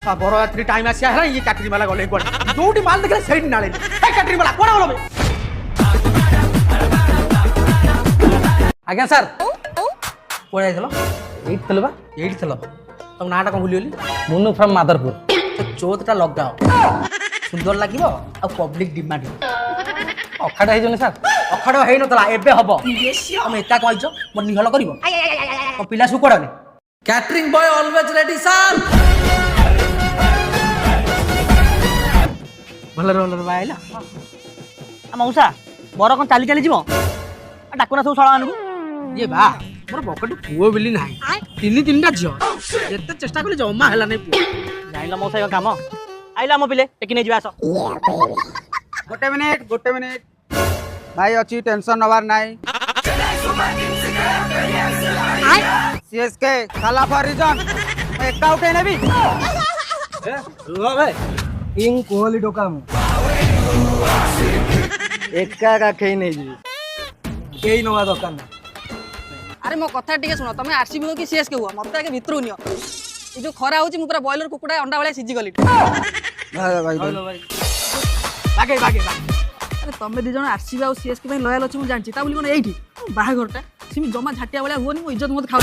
बरयात्री time आसिया है ये catering वाला गले कोड जोटी माल देखले सेठ नाले ए कैटरिंग वाला कोन बोलबे आज्ञा सर कोडे आइतलो एइट थलो बा एइट थलो तुम नाटा को भूलियोली मुन्नू फ्रॉम मादरपुर तो चौथटा लॉकडाउन सुंदर लागिवो आ पब्लिक डिमांड अखाड़ा हे जने सर अखाड़ा हे नतला एबे हबो हम एता कहइछो म निहल करिवो तो पिला सुकोडने catering boy always ready sir भलर भलर बाइला मौसा बर कौन चाली चाली जीव डाकुना सब शाला ये बा मोर बकट पुओ बिली नाही तीन तीनटा झियो जेते चेष्टा कले जम्मा हैला नै पुओ जाइला मौसा यो काम आइला मो पिले टेकी नै जिवास गोटे मिनिट भाई अच्छी टेंशन नवार नाही सीएसके साला फॉर रीजन एक का उठे नेबी रुवा भाई किंग कोहली डोकाम एका का खेई नहीं जी केई नवा दुकान अरे मो कथा टिके सुनो तमे आरसीबी हो कि सीएसके हुआ मते आगे भितरु नियो ई जो खरा होची मु पूरा बॉयलर कुकुडा अंडा वाला सिजी गली भाई बागे बागे अरे तमे दि जण आरसीबी और सीएसके पे लॉयल अछि मु जानछि ता बोली कोन एठी बाहा घरटा सिमी जमा झाटिया वाला होनी मो इज्जत मत खाउ